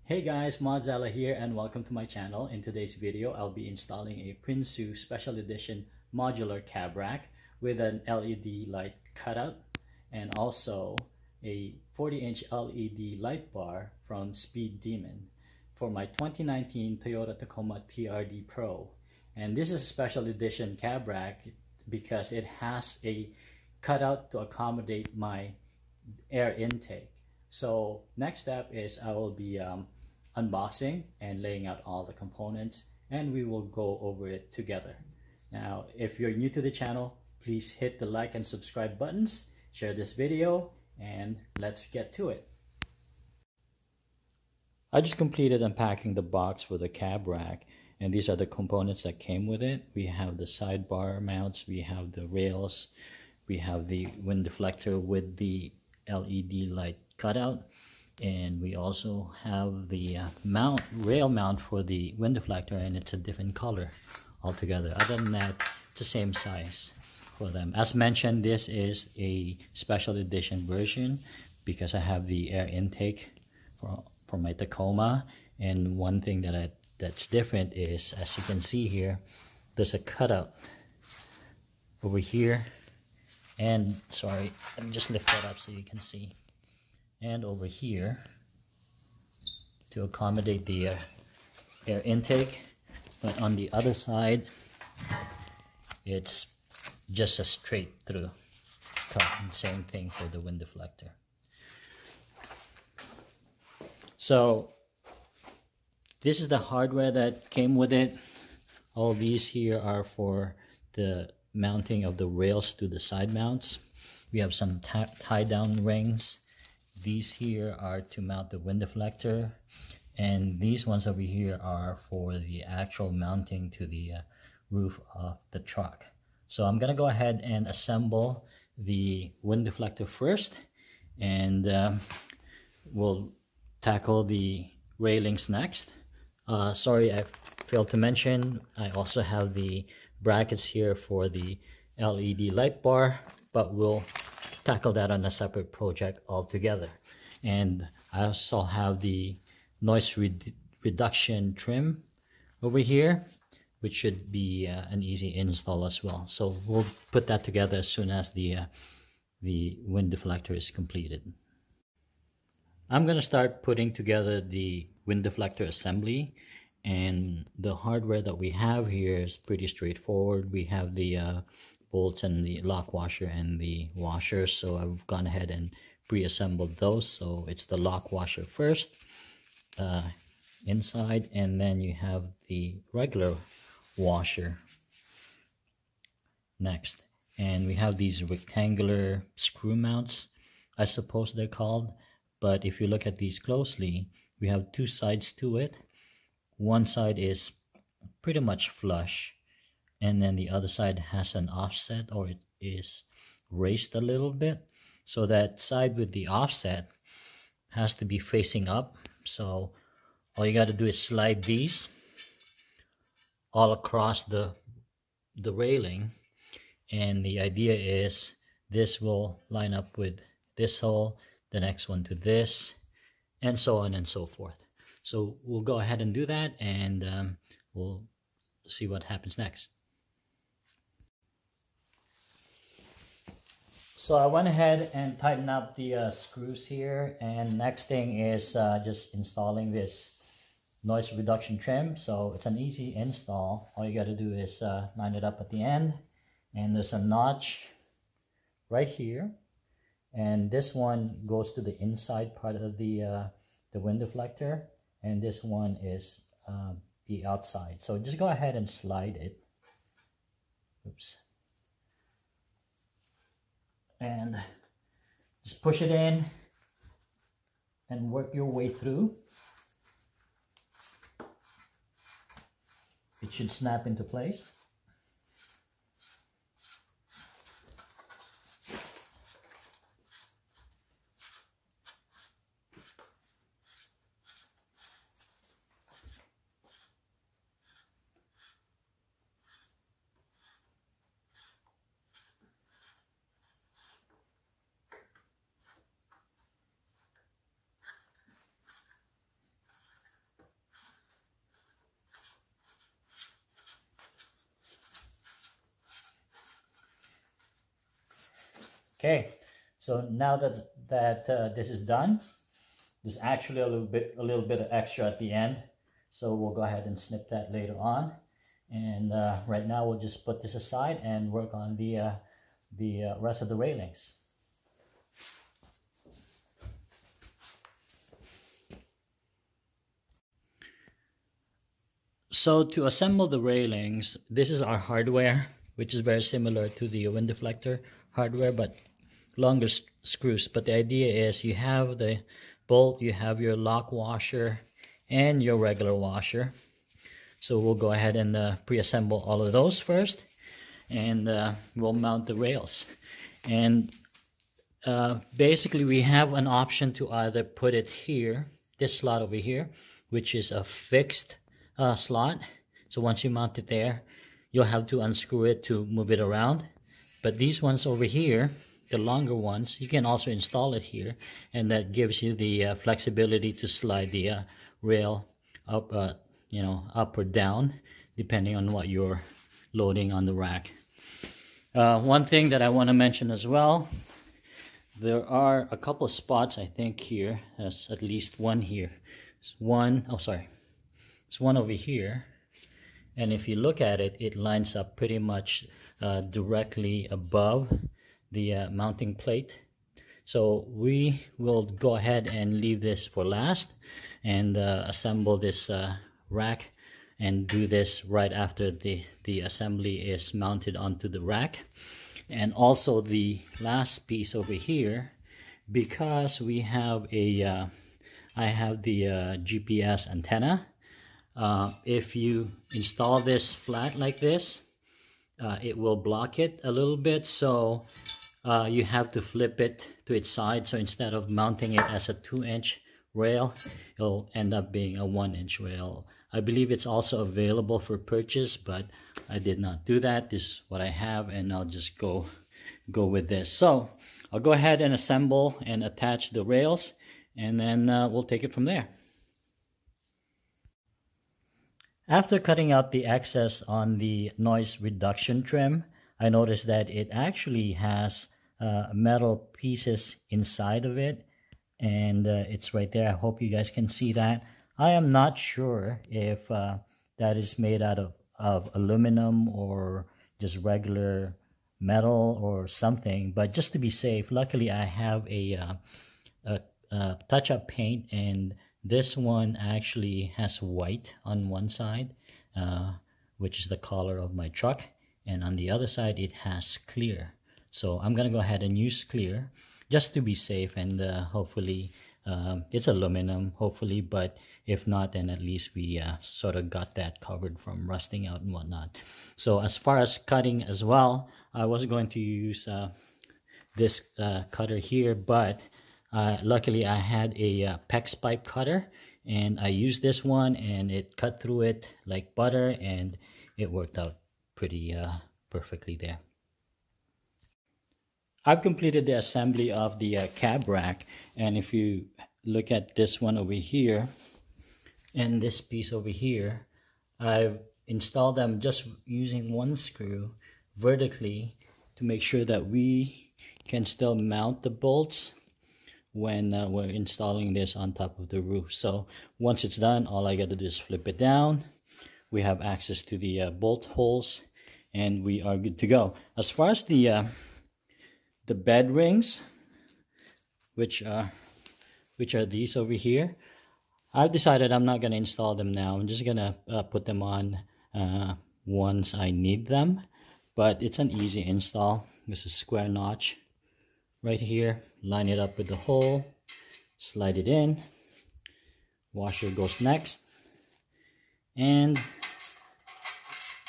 Hey guys, Modzella here and welcome to my channel. In today's video, I'll be installing a Prinsu Special Edition modular cab rack with an LED light cutout and also a 40-inch LED light bar from Speed Demon for my 2019 Toyota Tacoma TRD Pro. And this is a special edition cab rack because it has a cutout to accommodate my air intake. So next step is I will be unboxing and laying out all the components, and we will go over it together. Now, if you're new to the channel, please hit the like and subscribe buttons, share this video, and let's get to it. I just completed unpacking the box for the cab rack, and these are the components that came with it. We have the sidebar mounts, we have the rails, we have the wind deflector with the LED light cutout, and we also have the rail mount for the wind deflector, and it's a different color altogether. Other than that, it's the same size for them. As mentioned, this is a special edition version because I have the air intake for my Tacoma, and one thing that's different is, as you can see here, there's a cutout over here, and sorry, let me just lift that up so you can see, and over here to accommodate the air intake. But on the other side, it's just a straight through cut, and same thing for the wind deflector. So this is the hardware that came with it. All these here are for the mounting of the rails to the side mounts. We have some tie down rings. These here are to mount the wind deflector, and these ones over here are for the actual mounting to the roof of the truck. So I'm gonna go ahead and assemble the wind deflector first, and we'll tackle the railings next. Sorry, I failed to mention, I also have the brackets here for the LED light bar, but we'll tackle that on a separate project altogether. And I also have the noise reduction trim over here, which should be an easy install as well. So we'll put that together as soon as the wind deflector is completed. I'm going to start putting together the wind deflector assembly, and the hardware that we have here is pretty straightforward. We have the bolts and the lock washer and the washer, so I've gone ahead and pre-assembled those. So it's the lock washer first inside, and then you have the regular washer next, and we have these rectangular screw mounts, I suppose they're called, but if you look at these closely, we have two sides to it. One side is pretty much flush, and then the other side has an offset, or it is raised a little bit. So that side with the offset has to be facing up. So all you got to do is slide these all across the railing, and the idea is this will line up with this hole, the next one to this, and so on and so forth. So we'll go ahead and do that, and we'll see what happens next. So I went ahead and tightened up the screws here, and next thing is just installing this noise reduction trim. So it's an easy install. All you got to do is line it up at the end, and there's a notch right here, and this one goes to the inside part of the wind deflector, and this one is the outside. So just go ahead and slide it. Oops. And just push it in and work your way through. It should snap into place. Okay, so now that this is done, there's actually a little bit of extra at the end, so we'll go ahead and snip that later on. And right now we'll just put this aside and work on the rest of the railings. So to assemble the railings, this is our hardware, which is very similar to the wind deflector hardware, but longer screws. But the idea is you have the bolt, you have your lock washer, and your regular washer. So we'll go ahead and pre-assemble all of those first, and we'll mount the rails. And basically we have an option to either put it here, this slot over here, which is a fixed slot. So once you mount it there, you'll have to unscrew it to move it around. But these ones over here, the longer ones, you can also install it here, and that gives you the flexibility to slide the rail up, up or down, depending on what you're loading on the rack. One thing that I want to mention as well, there are a couple of spots I think here. There's at least one here. There's one over here, and if you look at it, it lines up pretty much directly above the mounting plate. So we will go ahead and leave this for last and assemble this rack, and do this right after the assembly is mounted onto the rack. And also the last piece over here, because we have a I have the GPS antenna. If you install this flat like this, it will block it a little bit, so you have to flip it to its side. So instead of mounting it as a 2-inch rail, it'll end up being a 1-inch rail. I believe it's also available for purchase, but I did not do that. This is what I have, and I'll just go with this. So I'll go ahead and assemble and attach the rails, and then we'll take it from there. After cutting out the excess on the noise reduction trim, I noticed that it actually has metal pieces inside of it, and it's right there. I hope you guys can see that. I am not sure if that is made out of aluminum or just regular metal or something, but just to be safe, luckily I have a touch-up paint, and this one actually has white on one side, which is the color of my truck, and on the other side it has clear. So I'm gonna go ahead and use clear just to be safe, and hopefully it's aluminum, hopefully, but if not, then at least we sort of got that covered from rusting out and whatnot. So as far as cutting as well, I was going to use this cutter here, but luckily I had a PEX pipe cutter, and I used this one, and it cut through it like butter, and it worked out pretty perfectly there. I've completed the assembly of the cab rack, and if you look at this one over here and this piece over here, I've installed them just using one screw vertically to make sure that we can still mount the bolts when we're installing this on top of the roof. So once it's done, all I got to do is flip it down. We have access to the bolt holes, and we are good to go. As far as the bed rings, which are these over here, I've decided I'm not going to install them now. I'm just going to put them on once I need them, but it's an easy install. This is square notch right here. Line it up with the hole, slide it in, washer goes next, and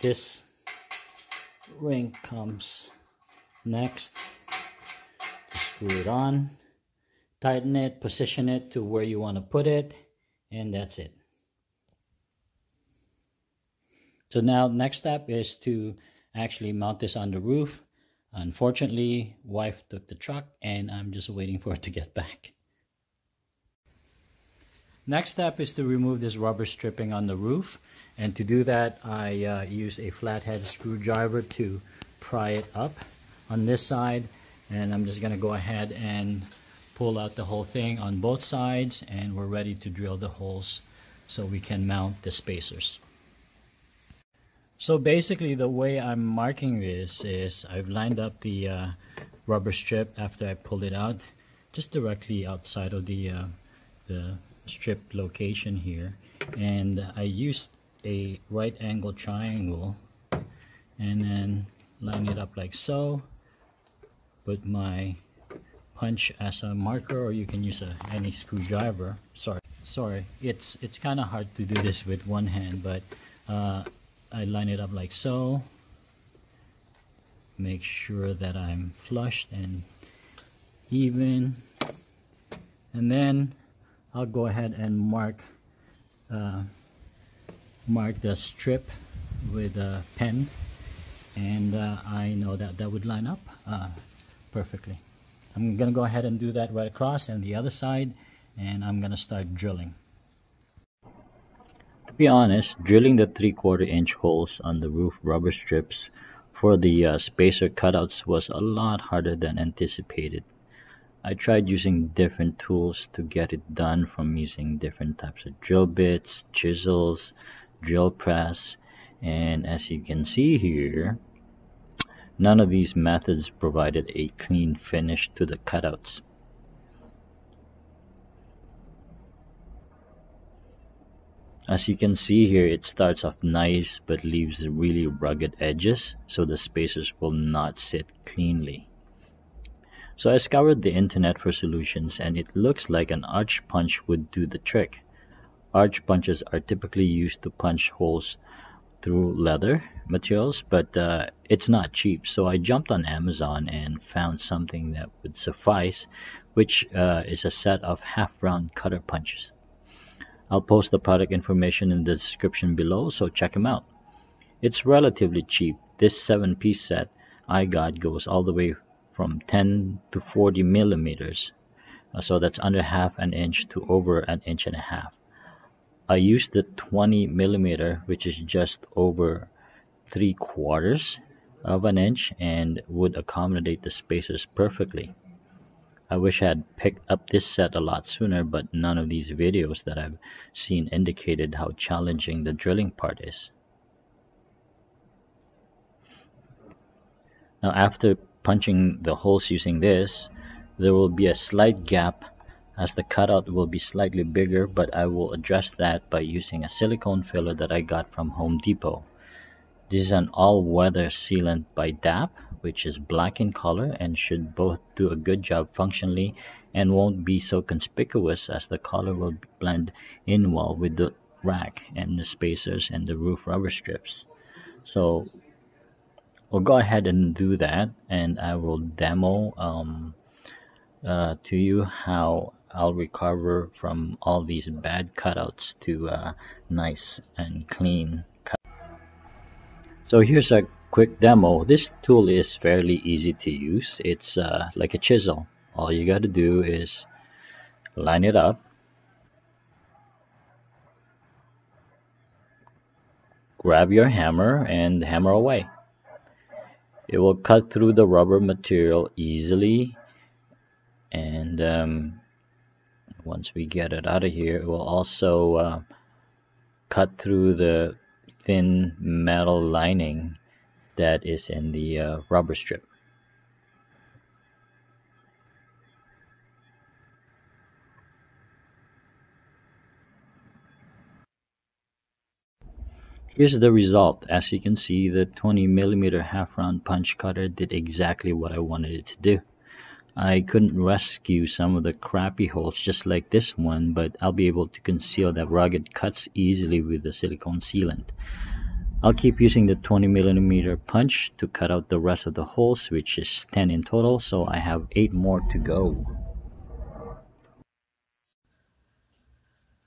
this ring comes next. Screw it on, tighten it, position it to where you want to put it, and that's it. So now next step is to actually mount this on the roof. Unfortunately, wife took the truck, and I'm just waiting for it to get back. Next step is to remove this rubber stripping on the roof, and to do that I use a flathead screwdriver to pry it up on this side, and I'm just gonna go ahead and pull out the whole thing on both sides, and we're ready to drill the holes so we can mount the spacers. So basically the way I'm marking this is I've lined up the rubber strip after I pulled it out just directly outside of the strip location here, and I used a right angle triangle and then line it up like so. Put my punch as a marker, or you can use any screwdriver. Sorry, it's kind of hard to do this with one hand, but I line it up like so. Make sure that I'm flushed and even, and then I'll go ahead and mark the strip with a pen, and I know that that would line up perfectly. I'm gonna go ahead and do that right across and the other side, and I'm gonna start drilling. To be honest, drilling the 3/4 inch holes on the roof rubber strips for the spacer cutouts was a lot harder than anticipated. I tried using different tools to get it done, from using different types of drill bits, chisels, drill press, and as you can see here, none of these methods provided a clean finish to the cutouts. As you can see here, it starts off nice but leaves really rugged edges, so the spacers will not sit cleanly. So I scoured the internet for solutions, and it looks like an arch punch would do the trick. Arch punches are typically used to punch holes through leather materials, but it's not cheap, so I jumped on Amazon and found something that would suffice, which is a set of half-round cutter punches. I'll post the product information in the description below, so check them out. It's relatively cheap. This 7-piece set I got goes all the way from 10 to 40 millimeters, so that's under half an inch to over an inch and a half. I used the 20 millimeter, which is just over 3/4 of an inch, and would accommodate the spacers perfectly. I wish I had picked up this set a lot sooner, but none of these videos that I've seen indicated how challenging the drilling part is. Now, after punching the holes using this, there will be a slight gap as the cutout will be slightly bigger, but I will address that by using a silicone filler that I got from Home Depot. This is an all-weather sealant by DAP, which is black in color and should both do a good job functionally and won't be so conspicuous, as the color will blend in well with the rack and the spacers and the roof rubber strips. So we'll go ahead and do that, and I will demo to you how I'll recover from all these bad cutouts to nice and clean cut. So here's a quick demo. This tool is fairly easy to use. It's like a chisel. All you got to do is line it up, grab your hammer, and hammer away. It will cut through the rubber material easily, and once we get it out of here, it will also cut through the thin metal lining that is in the rubber strip. Here's the result. As you can see, the 20 millimeter half-round punch cutter did exactly what I wanted it to do. I couldn't rescue some of the crappy holes just like this one, but I'll be able to conceal the rugged cuts easily with the silicone sealant. I'll keep using the 20 millimeter punch to cut out the rest of the holes, which is 10 in total, so I have 8 more to go.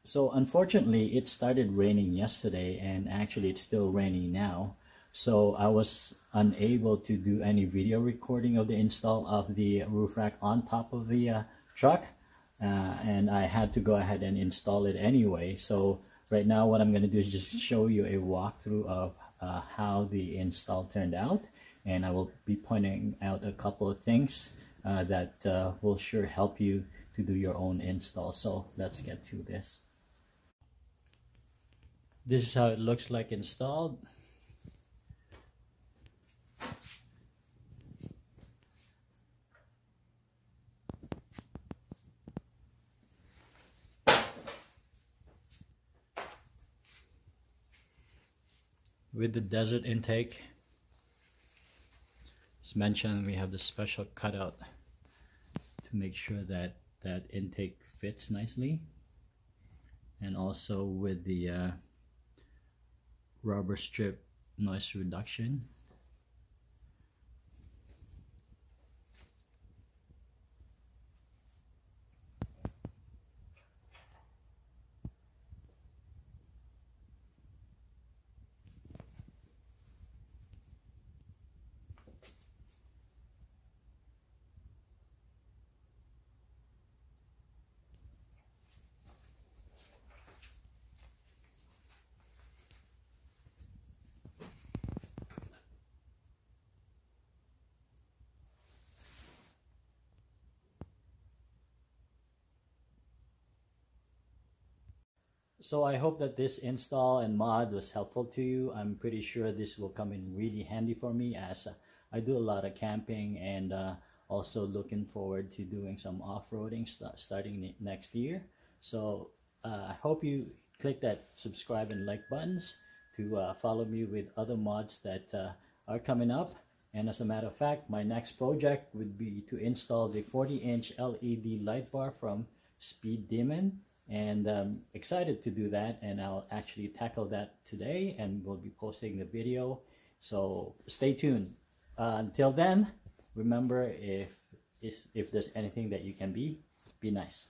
So unfortunately, it started raining yesterday, and actually it's still raining now. So I was unable to do any video recording of the install of the roof rack on top of the truck, and I had to go ahead and install it anyway. So right now what I'm going to do is just show you a walkthrough of how the install turned out, and I will be pointing out a couple of things that will sure help you to do your own install. So let's get to this. This is how it looks like installed. With the desert intake, as mentioned, we have the special cutout to make sure that that intake fits nicely, and also with the rubber strip noise reduction. So I hope that this install and mod was helpful to you. I'm pretty sure this will come in really handy for me, as I do a lot of camping, and also looking forward to doing some off-roading starting next year. So I hope you click that subscribe and like buttons to follow me with other mods that are coming up. And as a matter of fact, my next project would be to install the 40-inch LED light bar from Speed Demon. And excited to do that, and I'll actually tackle that today, and we'll be posting the video, so stay tuned. Until then, remember, if there's anything that you can be nice.